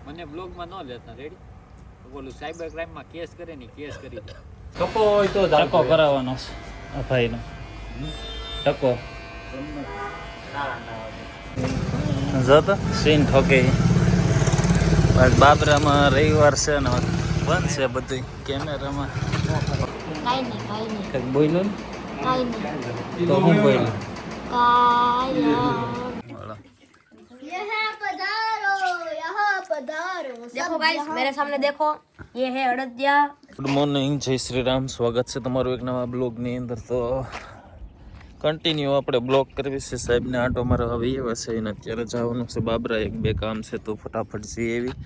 મને બ્લોગમાં ન લેતા રેડી બોલું સાયબર ક્રાઇમમાં કેસ કરે ને કેસ કરી દે ટકો હોય તો ટકો કરાવવાનો છે આ ભાઈનો ટકો જો તો સીન ઠોકે બાબરામાં રવિવાર છે ને બંધ છે બધું કેમેરામાં કાઈ નહીં કંઈક બોલ્યું કાઈ નહીં ને તો હું બોલ્યું देखो गाइस मेरे सामने देखो ये है अयोध्या। ગુડ મોર્નિંગ જય શ્રી રામ સ્વાગત છે તમારું એક નવા બ્લોગની અંદર તો કન્ટિન્યુ આપણે બ્લોગ કરવી છે સાહેબને આંટો મારવા આવી એવા છે એને અત્યારે જવાનું છે બાબરા એક બે કામ છે તો ફટાફટ જઈ એવી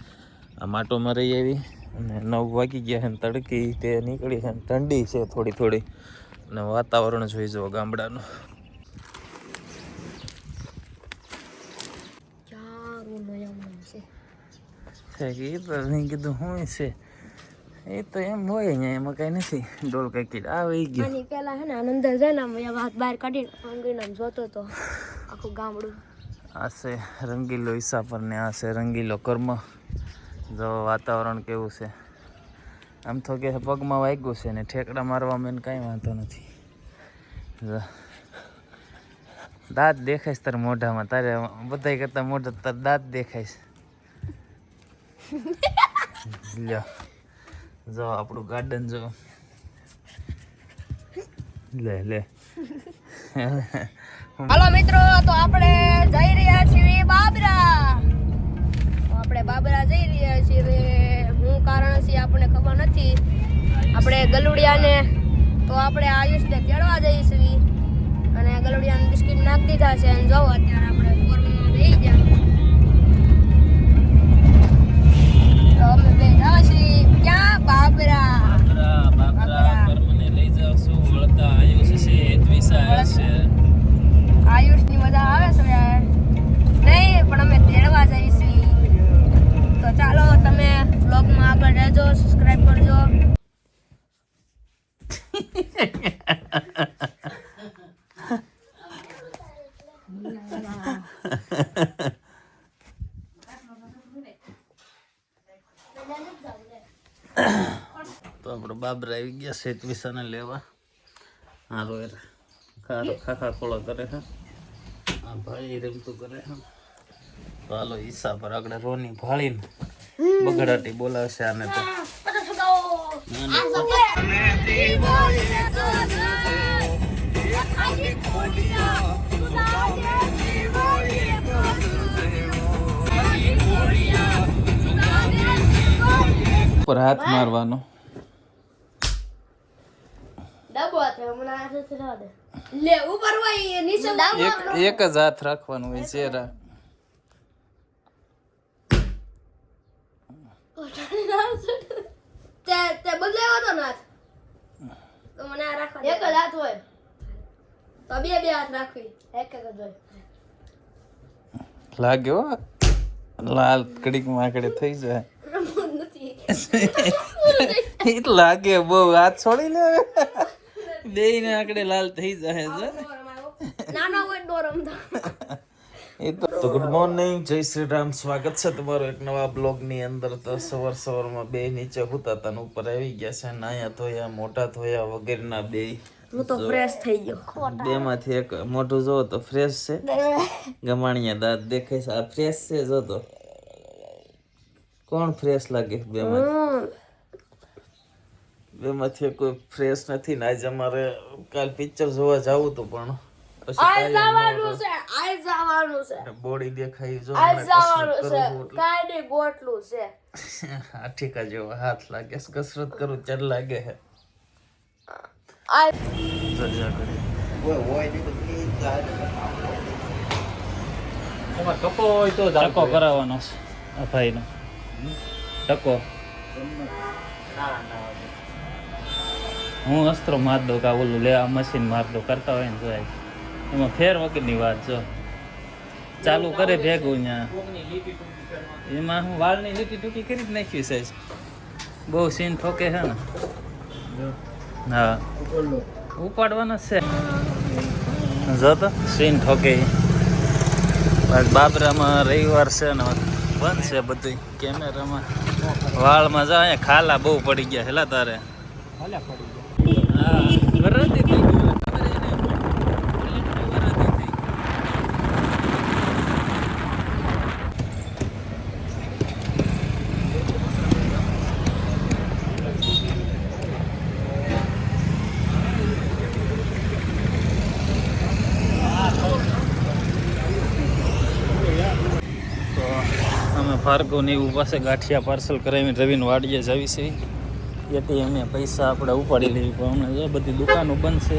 આમ આંટો મારી એવી અને 9 વાગી ગયા છે ને તડકી તે નીકળી છે ઠંડી છે થોડી થોડી અને વાતાવરણ જોઈ જુઓ ગામડાનું એ તો નહીં કીધું શું છે એ તો એમ હોય અહીંયા એમાં કઈ નથી ડોલ કઈ આવી ગયું આની પહેલા હે ને અંદર જઈને આમ વાત બહાર કાઢીને અંગીને આમ જોતો તો આખું ગામડું આ છે રંગીલો ઈસાપર ને આ છે રંગીલો કર્મ જો વાતાવરણ કેવું છે આમ તો કે પગમાં વાગ્યું છે ને ઠેકડા મારવામાં એને કાંઈ વાંધો નથી દાંત દેખાઈશ તારે મોઢામાં તારે બધા કરતા મોઢા તાર દાંત દેખાઈશ લ્યો જો આપણું ગાર્ડન જો લે હાલો મિત્રો તો આપણે જઈ રહ્યા છીએ બાબરા જઈ રહ્યા છીએ હું કારણ છે આપણને ખબર નથી આપણે ગલુડિયાને તો આપણે આયુષને તેડવા જઈશું અને ગલુડિયાને બિસ્કિટ નાખી દીધા છે અને જો અત્યારે આપણે ફોર્મમાં બેસી ગયા તો અમે બે જઈશું ક્યાં બાબરા કર્મને લઈ જાવશું વળતા આયુષ છે દ્વિષા છે આયુષની મજા આવે છે નહીં પણ અમે તેડવા જઈશું તો ચાલો તમે બ્લોગમાં આગળ રહેજો સબસ્ક્રાઇબ કરજો તો આપણે બાબરા આવી ગયા છે ત્વિષાને લેવા હારો ખારો ખાખા ખોળા કરે છે આ ભાઈ રમતું કરે છે તો હાલો ઈસા પર આગળ રોની ભાળીને બગડાટી બોલાવે છે આને તો ઉપર હાથ મારવાનો લે ઉપર હોય નીચે એક જ હાથ રાખવાનું હોય ચહેરા તે બદલાયો હતો ને હાથ તો મને આ રાખવા એક જ હાથ હોય તો બે હાથ રાખવી એક જ હોય લાગ્યો લાલ કડીક માકડે થઈ જાય એ તો લાગે બહુ હાથ છોડી લે બે ને આકડે લાલ થઈ જાય નાના હોય ડોર રમતા એ તો ગુડ મોર્નિંગ જય શ્રી રામ સ્વાગત છે તમારો એક નવા બ્લોગ ની અંદર તો સવારમાં બે નીચે હુતાતા ને ઉપર આવી ગયા છે નાયા ધોયા મોટા ધોયા વગેરેના બે હું તો ફ્રેશ થઈ ગયો બે માંથી એક મોઢું જો તો ફ્રેશ છે ગમાણિયા દાંત દેખાય છે આ ફ્રેશ છે જો તો કોણ ફ્રેશ લાગે બે માંથી કોઈ ફ્રેશ નથી ને આજે અમારે કાલ પિક્ચર જોવા જવું હતું પણ બોડી દેખાય જો કાઈ ગોટલું છે આઠીકા જેવો હાથ લાગે કસરત કરું ચાલ લાગે હે ટકો હોય તો ટકો કરાવવાનો છે આ ભાઈનો ટકો હું અસ્ત્રો માર દઉં કા ઓલું લે આ મશીન માર દઉં કરતા હોય ને જોય એમાં ફેર વગરની વાત જો ચાલુ કરે ભેગું ત્યાં એમાં હું વાળની લીટી ટૂટી કરી જ નાખી છે બહુ સીન ઠોકે છે ને હા ઉપાડવાનો છે જો તો સીન ઠોકે બાબરામાં રવિવાર છે ને બંધ છે બધું કેમેરામાં વાળમાં જા અહીંયા ખાલા બહુ પડી ગયા હેલા તારે ભલે પડી ગયા. હા વરાતી થઈ ગયું ખબર એને વરાતી થઈ તો અમે ફાર્ગોને એવું પાસે ગાંઠિયા પાર્સલ કરાવીને રવિને વાડીએ જવી છે એથી અમે પૈસા આપણે ઉપાડી લેવી પણ હમણાં જો બધી દુકાનો બંધ છે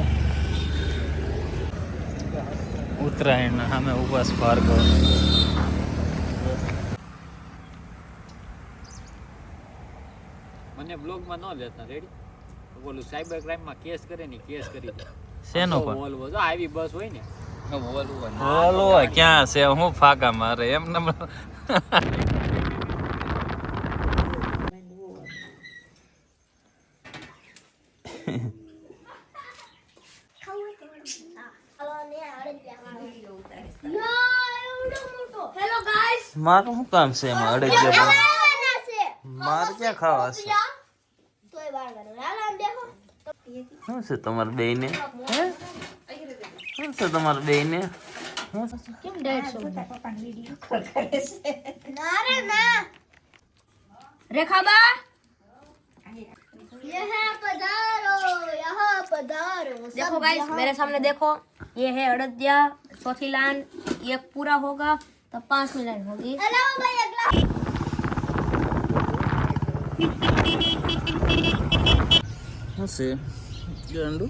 ઉત્તરાયણના સામે ઉપાસ ફાર્ગો મને બ્લોગમાં ન લેતા રેડી ઓલું સાયબર ક્રાઇમમાં કેસ કરે ને કેસ કરી દે. શેનો તો પણ વોલ્વો જો આવી બસ હોય ને બોલો ક્યાં છે હું ફાકા મારે એમ ને હેલો ગાઈસ, મારું શું કામ છે એમાં અડે મારે ક્યાં ખાવા છે તોય બાર કરો હાલો આમ દેખો. શું છે તમારે બે ને શું છે તમારે બે ને કેમ ડેડ છો? ના રે ના રેખાબા यहाँ पधारो देखो गाइस मेरे सामने देखो ये है अड़दिया चौथी लाइन ये पूरा होगा तब 5वीं लाइन होगी हेलो भाई अगला શું છે ગાંડુ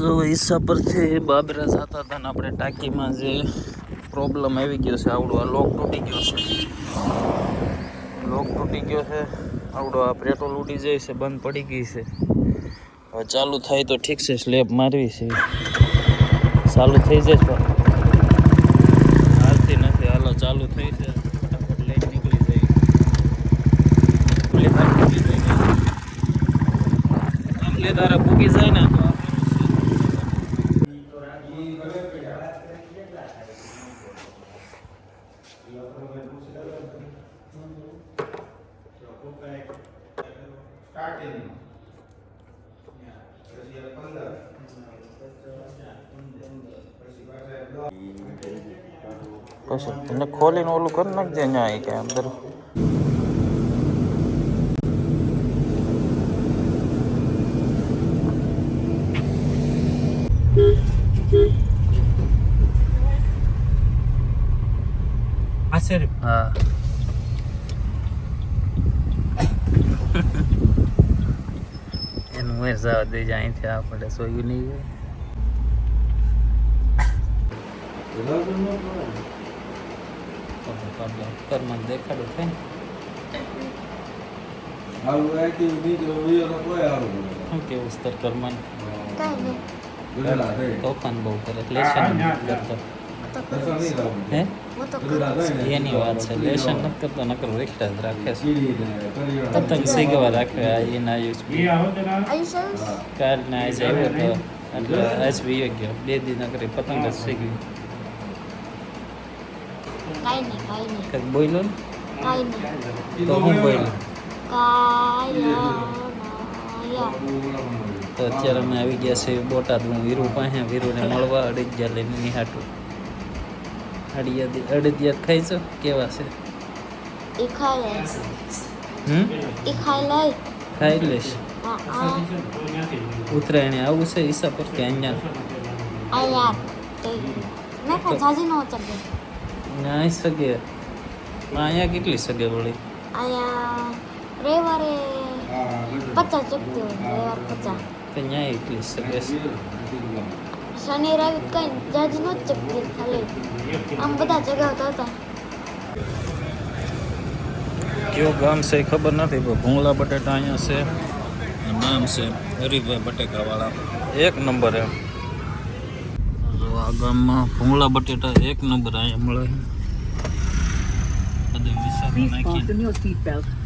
જો હિસ્સા પરથી બાબરા જતા હતા ને આપણે ટાંકીમાં જે પ્રોબ્લેમ આવી ગયો છે આવડો આ લોક તૂટી ગયો છે આવડો આ પેટ્રોલ ઉડી જાય છે બંધ પડી ગઈ છે હવે ચાલુ થાય તો ઠીક છે સ્લેબ મારવી છે ચાલુ થઈ જાય પણ હાલતી નથી હાલો ચાલુ થઈ છે ફટાફટ લઈને નીકળી જાય આમલે તારા પૂગી જાય ને તો પછી તને ખોલીને ઓલું કરી નાખજે અહીંયા કે અંદર આશ્ચર્ય હા એનું મેં જવા દઈ જાય અહીંથી આપણે સોયું નહીં કર્મન દેખાડું થાય શું કેવું સ્તર કર્મન તોફાન બહુ કરે લેશન કરતો હે એની વાત છે લેશન નથી કરતો નકર રેખતા જ રાખે છે પતંગ સીગવા રાખે એના આયુષ કાલના આજે આવ્યો હતો એટલે આજ બી ગયો 2 દી નકરી પતંગ જ સીગવી કાઈ નહીં કંઈક બોલ્યો ને કાઈ નહીં તો હું બોલ્યો કાયા તો અત્યારે અમે આવી ગયા છે બોટાદ હું વીરુ પાસે વીરુને મળવા અડદિયા લઈને નિહાટું અડદિયા ખાઈ છો કેવા છે એ ખાઈ લે એ ખાઈ લે ખાઈ લઈશ આ ઉત્તરાયણે આવું છે હિસાબ પર કે અહીંયા આ યાર તો મેં પણ જાજી નો ચગે અહીં સગે અહીંયા કેટલી સગે વળી આયા રવિવારે 50 ચૂકતી હોય રવિવાર 50 તો અહીંયા એટલી સગે છે શનિ રવિ કઈ જાજી નો ચૂકતી ખાલી આમ બધા જગાવતા હતા કયો ગામ છે એ ખબર નથી પણ ભૂંગળા બટેટા અહીંયા છે નામ છે હરિભાઈ બટેકાવાળા 1 નંબર એમ જો આ ગામમાં ભૂંગળા બટેટા 1 નંબર અહીંયા મળે બધે મિસાલ નાખી